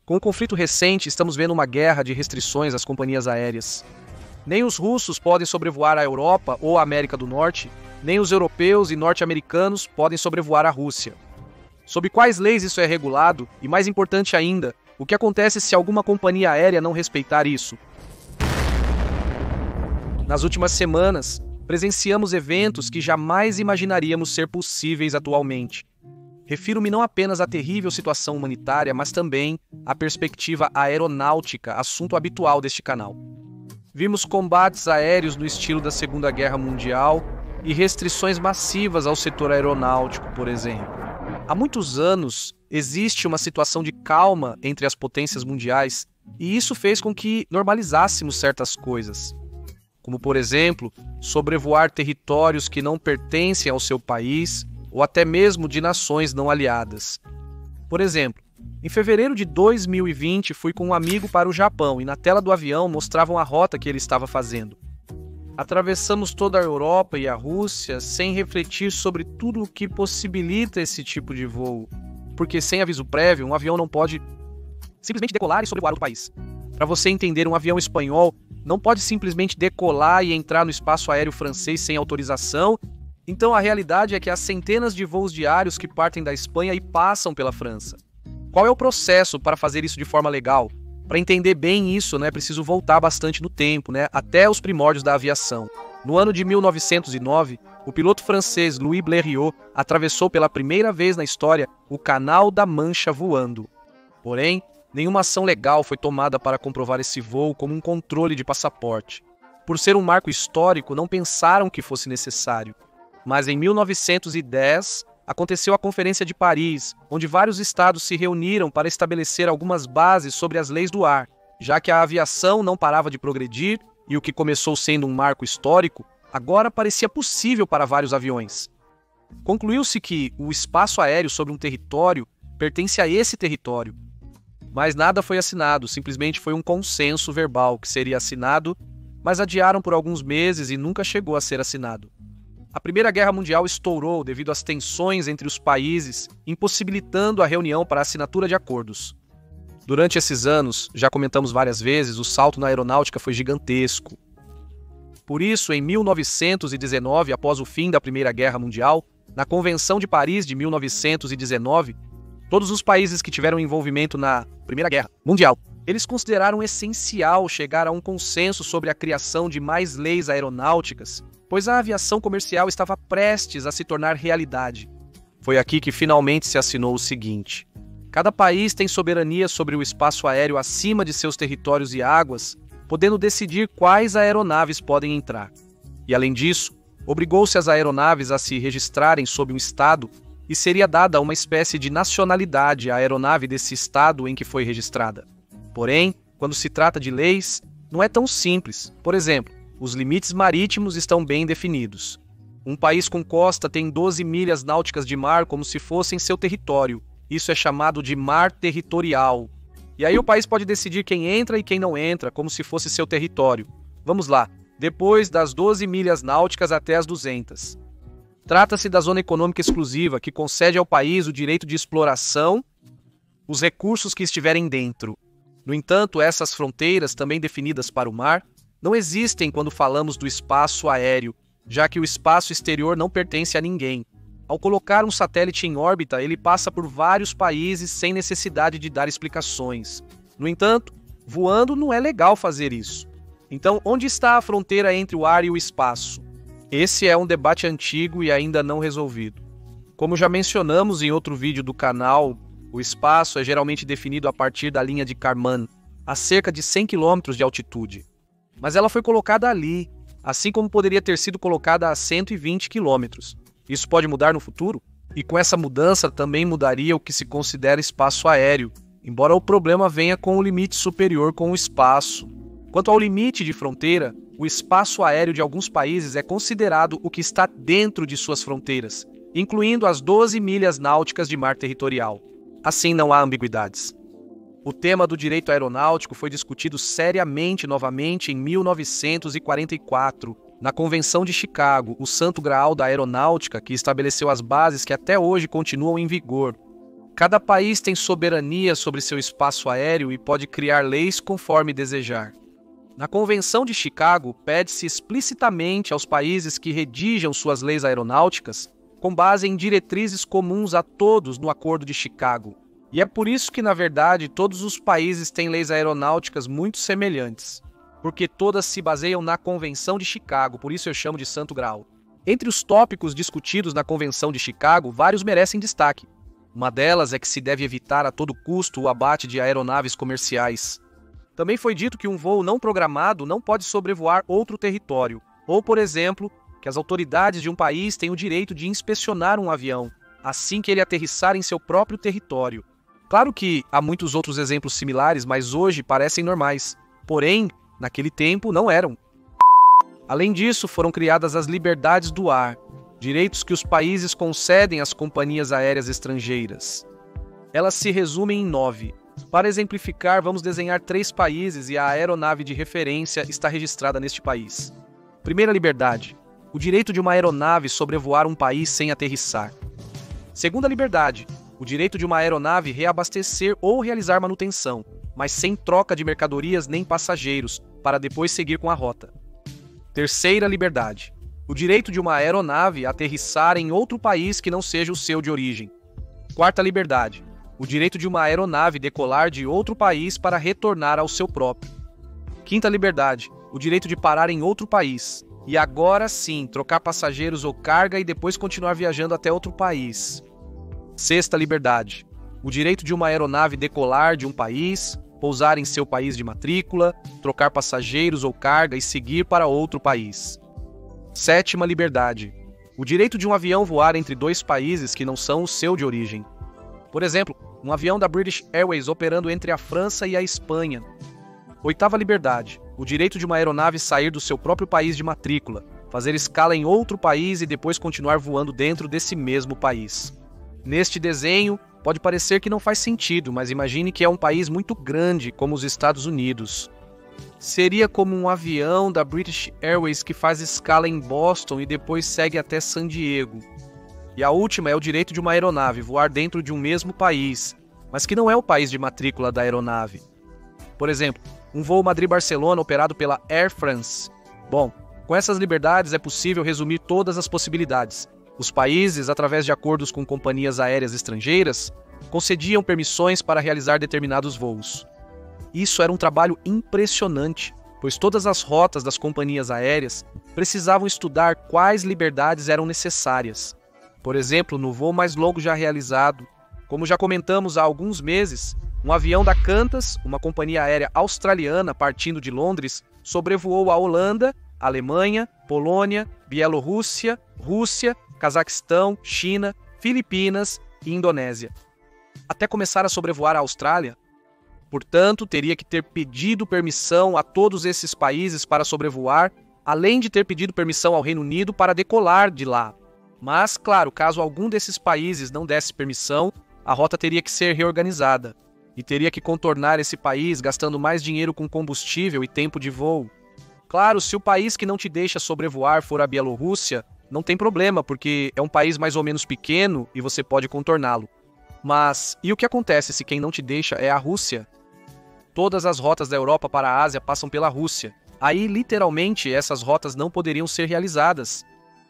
Com o conflito recente, estamos vendo uma guerra de restrições às companhias aéreas. Nem os russos podem sobrevoar a Europa ou a América do Norte, nem os europeus e norte-americanos podem sobrevoar a Rússia. Sob quais leis isso é regulado? E mais importante ainda, o que acontece se alguma companhia aérea não respeitar isso? Nas últimas semanas, presenciamos eventos que jamais imaginaríamos ser possíveis atualmente. Refiro-me não apenas à terrível situação humanitária, mas também à perspectiva aeronáutica, assunto habitual deste canal. Vimos combates aéreos no estilo da Segunda Guerra Mundial e restrições massivas ao setor aeronáutico, por exemplo. Há muitos anos, existe uma situação de calma entre as potências mundiais e isso fez com que normalizássemos certas coisas, como, por exemplo, sobrevoar territórios que não pertencem ao seu país ou até mesmo de nações não aliadas. Por exemplo, em fevereiro de 2020, fui com um amigo para o Japão e na tela do avião mostravam a rota que ele estava fazendo. Atravessamos toda a Europa e a Rússia sem refletir sobre tudo o que possibilita esse tipo de voo, porque sem aviso prévio, um avião não pode simplesmente decolar e sobrevoar outro país. Para você entender, um avião espanhol não pode simplesmente decolar e entrar no espaço aéreo francês sem autorização. Então a realidade é que há centenas de voos diários que partem da Espanha e passam pela França. Qual é o processo para fazer isso de forma legal? Para entender bem isso, é preciso voltar bastante no tempo, até os primórdios da aviação. No ano de 1909, o piloto francês Louis Blériot atravessou pela primeira vez na história o Canal da Mancha voando. Porém, nenhuma ação legal foi tomada para comprovar esse voo como um controle de passaporte. Por ser um marco histórico, não pensaram que fosse necessário. Mas em 1910, aconteceu a Conferência de Paris, onde vários estados se reuniram para estabelecer algumas bases sobre as leis do ar, já que a aviação não parava de progredir e o que começou sendo um marco histórico, agora parecia possível para vários aviões. Concluiu-se que o espaço aéreo sobre um território pertence a esse território. Mas nada foi assinado, simplesmente foi um consenso verbal que seria assinado, mas adiaram por alguns meses e nunca chegou a ser assinado. A Primeira Guerra Mundial estourou devido às tensões entre os países, impossibilitando a reunião para a assinatura de acordos. Durante esses anos, já comentamos várias vezes, o salto na aeronáutica foi gigantesco. Por isso, em 1919, após o fim da Primeira Guerra Mundial, na Convenção de Paris de 1919, todos os países que tiveram envolvimento na Primeira Guerra Mundial, eles consideraram essencial chegar a um consenso sobre a criação de mais leis aeronáuticas, pois a aviação comercial estava prestes a se tornar realidade. Foi aqui que finalmente se assinou o seguinte: cada país tem soberania sobre o espaço aéreo acima de seus territórios e águas, podendo decidir quais aeronaves podem entrar. E além disso, obrigou-se as aeronaves a se registrarem sob um estado e seria dada uma espécie de nacionalidade à aeronave desse estado em que foi registrada. Porém, quando se trata de leis, não é tão simples. Por exemplo, os limites marítimos estão bem definidos. Um país com costa tem 12 milhas náuticas de mar como se fossem seu território. Isso é chamado de mar territorial. E aí o país pode decidir quem entra e quem não entra, como se fosse seu território. Vamos lá, depois das 12 milhas náuticas até as 200. Trata-se da zona econômica exclusiva, que concede ao país o direito de exploração, os recursos que estiverem dentro. No entanto, essas fronteiras, também definidas para o mar, não existem quando falamos do espaço aéreo, já que o espaço exterior não pertence a ninguém. Ao colocar um satélite em órbita, ele passa por vários países sem necessidade de dar explicações. No entanto, voando não é legal fazer isso. Então, onde está a fronteira entre o ar e o espaço? Esse é um debate antigo e ainda não resolvido. Como já mencionamos em outro vídeo do canal, o espaço é geralmente definido a partir da linha de Kármán, a cerca de 100 km de altitude. Mas ela foi colocada ali, assim como poderia ter sido colocada a 120 km. Isso pode mudar no futuro? E com essa mudança também mudaria o que se considera espaço aéreo, embora o problema venha com o limite superior com o espaço. Quanto ao limite de fronteira, o espaço aéreo de alguns países é considerado o que está dentro de suas fronteiras, incluindo as 12 milhas náuticas de mar territorial. Assim não há ambiguidades. O tema do direito aeronáutico foi discutido seriamente novamente em 1944, na Convenção de Chicago, o santo graal da aeronáutica que estabeleceu as bases que até hoje continuam em vigor. Cada país tem soberania sobre seu espaço aéreo e pode criar leis conforme desejar. Na Convenção de Chicago, pede-se explicitamente aos países que redijam suas leis aeronáuticas com base em diretrizes comuns a todos no Acordo de Chicago. E é por isso que, na verdade, todos os países têm leis aeronáuticas muito semelhantes, porque todas se baseiam na Convenção de Chicago, por isso eu chamo de Santo Graal. Entre os tópicos discutidos na Convenção de Chicago, vários merecem destaque. Uma delas é que se deve evitar a todo custo o abate de aeronaves comerciais. Também foi dito que um voo não programado não pode sobrevoar outro território, ou, por exemplo, que as autoridades de um país têm o direito de inspecionar um avião, assim que ele aterrissar em seu próprio território. Claro que há muitos outros exemplos similares, mas hoje parecem normais. Porém, naquele tempo não eram. Além disso, foram criadas as liberdades do ar, direitos que os países concedem às companhias aéreas estrangeiras. Elas se resumem em 9. Para exemplificar, vamos desenhar 3 países e a aeronave de referência está registrada neste país. Primeira liberdade: o direito de uma aeronave sobrevoar um país sem aterrissar. Segunda liberdade: o direito de uma aeronave reabastecer ou realizar manutenção, mas sem troca de mercadorias nem passageiros, para depois seguir com a rota. Terceira liberdade: o direito de uma aeronave aterrissar em outro país que não seja o seu de origem. Quarta liberdade: o direito de uma aeronave decolar de outro país para retornar ao seu próprio. Quinta liberdade: o direito de parar em outro país, e agora sim trocar passageiros ou carga e depois continuar viajando até outro país. Sexta liberdade: o direito de uma aeronave decolar de um país, pousar em seu país de matrícula, trocar passageiros ou carga e seguir para outro país. Sétima liberdade: o direito de um avião voar entre 2 países que não são o seu de origem. Por exemplo, um avião da British Airways operando entre a França e a Espanha. Oitava liberdade: o direito de uma aeronave sair do seu próprio país de matrícula, fazer escala em outro país e depois continuar voando dentro desse mesmo país. Neste desenho, pode parecer que não faz sentido, mas imagine que é um país muito grande, como os Estados Unidos. Seria como um avião da British Airways que faz escala em Boston e depois segue até San Diego. E a última é o direito de uma aeronave voar dentro de um mesmo país, mas que não é o país de matrícula da aeronave. Por exemplo, um voo Madrid-Barcelona operado pela Air France. Bom, com essas liberdades é possível resumir todas as possibilidades. Os países, através de acordos com companhias aéreas estrangeiras, concediam permissões para realizar determinados voos. Isso era um trabalho impressionante, pois todas as rotas das companhias aéreas precisavam estudar quais liberdades eram necessárias. Por exemplo, no voo mais longo já realizado, como já comentamos há alguns meses, um avião da Qantas, uma companhia aérea australiana partindo de Londres, sobrevoou a Holanda, Alemanha, Polônia, Bielorrússia, Rússia, Cazaquistão, China, Filipinas e Indonésia, até começar a sobrevoar a Austrália. Portanto, teria que ter pedido permissão a todos esses países para sobrevoar, além de ter pedido permissão ao Reino Unido para decolar de lá. Mas, claro, caso algum desses países não desse permissão, a rota teria que ser reorganizada, e teria que contornar esse país gastando mais dinheiro com combustível e tempo de voo. Claro, se o país que não te deixa sobrevoar for a Bielorrússia, não tem problema, porque é um país mais ou menos pequeno e você pode contorná-lo. Mas, e o que acontece se quem não te deixa é a Rússia? Todas as rotas da Europa para a Ásia passam pela Rússia. Aí, literalmente, essas rotas não poderiam ser realizadas.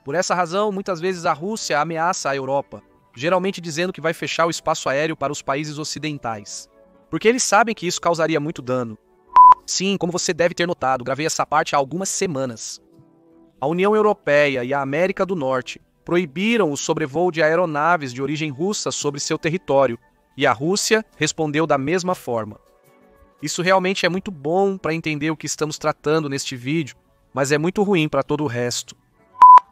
Por essa razão, muitas vezes a Rússia ameaça a Europa, geralmente dizendo que vai fechar o espaço aéreo para os países ocidentais, porque eles sabem que isso causaria muito dano. Sim, como você deve ter notado, gravei essa parte há algumas semanas. A União Europeia e a América do Norte proibiram o sobrevoo de aeronaves de origem russa sobre seu território, e a Rússia respondeu da mesma forma. Isso realmente é muito bom para entender o que estamos tratando neste vídeo, mas é muito ruim para todo o resto.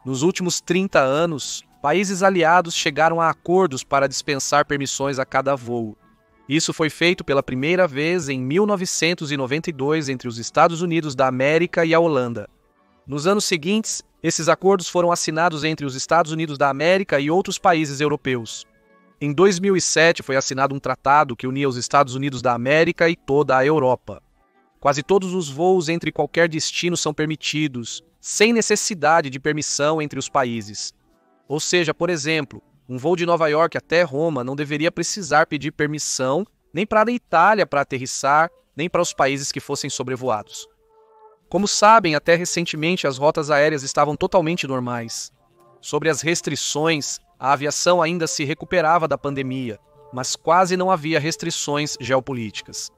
Nos últimos 30 anos, países aliados chegaram a acordos para dispensar permissões a cada voo. Isso foi feito pela primeira vez em 1992 entre os Estados Unidos da América e a Holanda. Nos anos seguintes, esses acordos foram assinados entre os Estados Unidos da América e outros países europeus. Em 2007 foi assinado um tratado que unia os Estados Unidos da América e toda a Europa. Quase todos os voos entre qualquer destino são permitidos, sem necessidade de permissão entre os países. Ou seja, por exemplo, Um voo de Nova York até Roma não deveria precisar pedir permissão nem para a Itália para aterrissar, nem para os países que fossem sobrevoados. Como sabem, até recentemente as rotas aéreas estavam totalmente normais. Sobre as restrições, a aviação ainda se recuperava da pandemia, mas quase não havia restrições geopolíticas.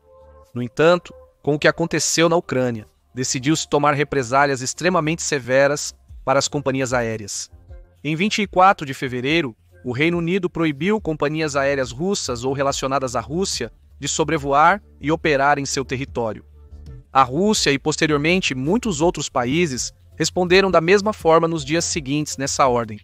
No entanto, com o que aconteceu na Ucrânia, decidiu-se tomar represálias extremamente severas para as companhias aéreas. Em 24 de fevereiro, o Reino Unido proibiu companhias aéreas russas ou relacionadas à Rússia de sobrevoar e operar em seu território. A Rússia e, posteriormente, muitos outros países responderam da mesma forma nos dias seguintes nessa ordem.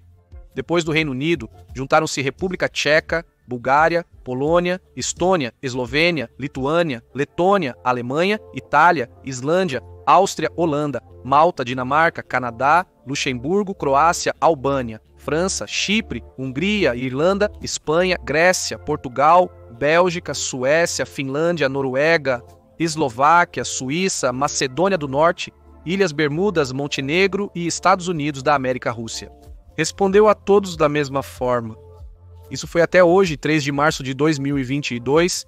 Depois do Reino Unido, juntaram-se República Tcheca, Bulgária, Polônia, Estônia, Eslovênia, Lituânia, Letônia, Alemanha, Itália, Islândia, Áustria, Holanda, Malta, Dinamarca, Canadá, Luxemburgo, Croácia, Albânia, França, Chipre, Hungria, Irlanda, Espanha, Grécia, Portugal, Bélgica, Suécia, Finlândia, Noruega, Eslováquia, Suíça, Macedônia do Norte, Ilhas Bermudas, Montenegro e Estados Unidos da América-Rússia. Respondeu a todos da mesma forma. Isso foi até hoje, 3 de março de 2022,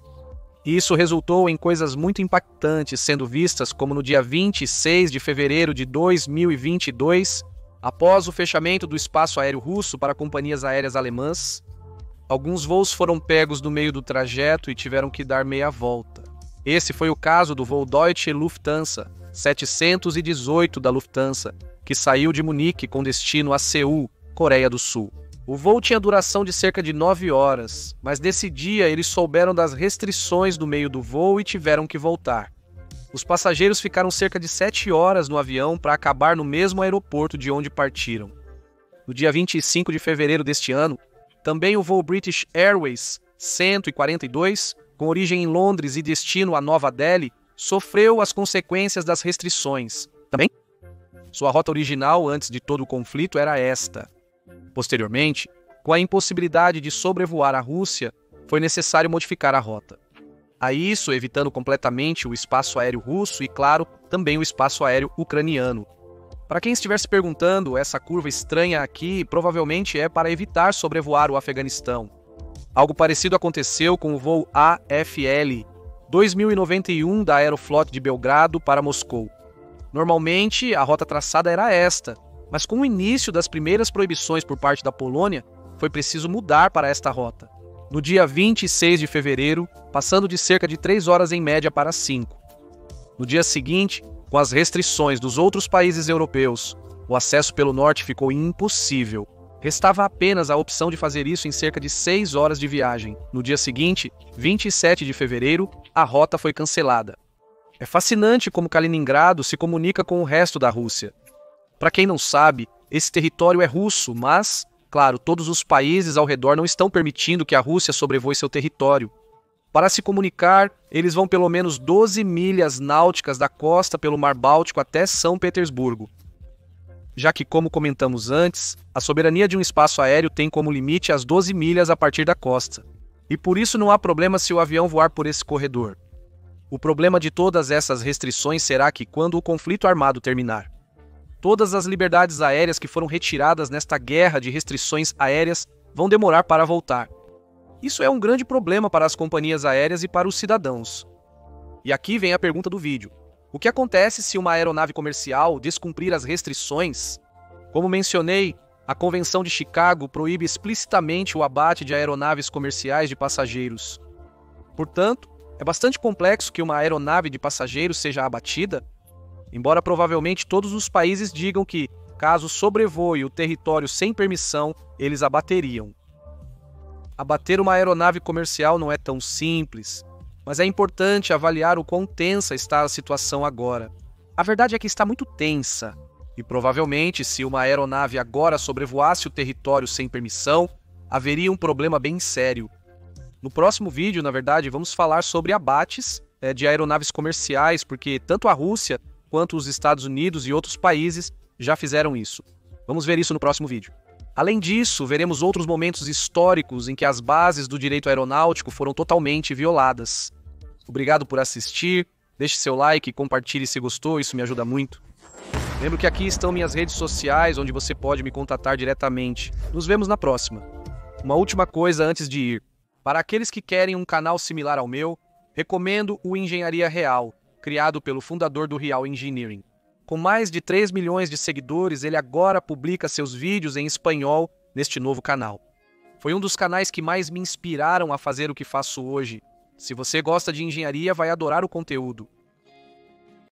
e isso resultou em coisas muito impactantes sendo vistas, como no dia 26 de fevereiro de 2022, após o fechamento do espaço aéreo russo para companhias aéreas alemãs, alguns voos foram pegos no meio do trajeto e tiveram que dar meia volta. Esse foi o caso do voo Deutsche Lufthansa 718 da Lufthansa, que saiu de Munique com destino a Seul, Coreia do Sul. O voo tinha duração de cerca de 9 horas, mas nesse dia eles souberam das restrições no meio do voo e tiveram que voltar. Os passageiros ficaram cerca de 7 horas no avião para acabar no mesmo aeroporto de onde partiram. No dia 25 de fevereiro deste ano, também o voo British Airways 142, com origem em Londres e destino a Nova Delhi, sofreu as consequências das restrições. Também? Sua rota original antes de todo o conflito era esta. Posteriormente, com a impossibilidade de sobrevoar a Rússia, foi necessário modificar a rota. A isso, evitando completamente o espaço aéreo russo e, claro, também o espaço aéreo ucraniano. Para quem estiver se perguntando, essa curva estranha aqui provavelmente é para evitar sobrevoar o Afeganistão. Algo parecido aconteceu com o voo AFL 2091 da Aeroflot de Belgrado para Moscou. Normalmente, a rota traçada era esta, mas com o início das primeiras proibições por parte da Polônia, foi preciso mudar para esta rota. No dia 26 de fevereiro, passando de cerca de 3 horas em média para 5. No dia seguinte, com as restrições dos outros países europeus, o acesso pelo norte ficou impossível. Restava apenas a opção de fazer isso em cerca de 6 horas de viagem. No dia seguinte, 27 de fevereiro, a rota foi cancelada. É fascinante como Kaliningrado se comunica com o resto da Rússia. Para quem não sabe, esse território é russo, mas, claro, todos os países ao redor não estão permitindo que a Rússia sobrevoe seu território. Para se comunicar, eles vão pelo menos 12 milhas náuticas da costa pelo Mar Báltico até São Petersburgo. Já que, como comentamos antes, a soberania de um espaço aéreo tem como limite as 12 milhas a partir da costa. E por isso não há problema se o avião voar por esse corredor. O problema de todas essas restrições será que, quando o conflito armado terminar, todas as liberdades aéreas que foram retiradas nesta guerra de restrições aéreas vão demorar para voltar. Isso é um grande problema para as companhias aéreas e para os cidadãos. E aqui vem a pergunta do vídeo. O que acontece se uma aeronave comercial descumprir as restrições? Como mencionei, a Convenção de Chicago proíbe explicitamente o abate de aeronaves comerciais de passageiros. Portanto, é bastante complexo que uma aeronave de passageiros seja abatida, embora provavelmente todos os países digam que, caso sobrevoe o território sem permissão, eles abateriam. Abater uma aeronave comercial não é tão simples, mas é importante avaliar o quão tensa está a situação agora. A verdade é que está muito tensa, e provavelmente, se uma aeronave agora sobrevoasse o território sem permissão, haveria um problema bem sério. No próximo vídeo, na verdade, vamos falar sobre abates de aeronaves comerciais, porque tanto a Rússia quanto os Estados Unidos e outros países já fizeram isso. Vamos ver isso no próximo vídeo. Além disso, veremos outros momentos históricos em que as bases do direito aeronáutico foram totalmente violadas. Obrigado por assistir, deixe seu like e compartilhe se gostou, isso me ajuda muito. Lembro que aqui estão minhas redes sociais, onde você pode me contatar diretamente. Nos vemos na próxima. Uma última coisa antes de ir. Para aqueles que querem um canal similar ao meu, recomendo o Engenharia Real, criado pelo fundador do Real Engineering. Com mais de 3 milhões de seguidores, ele agora publica seus vídeos em espanhol neste novo canal. Foi um dos canais que mais me inspiraram a fazer o que faço hoje. Se você gosta de engenharia, vai adorar o conteúdo.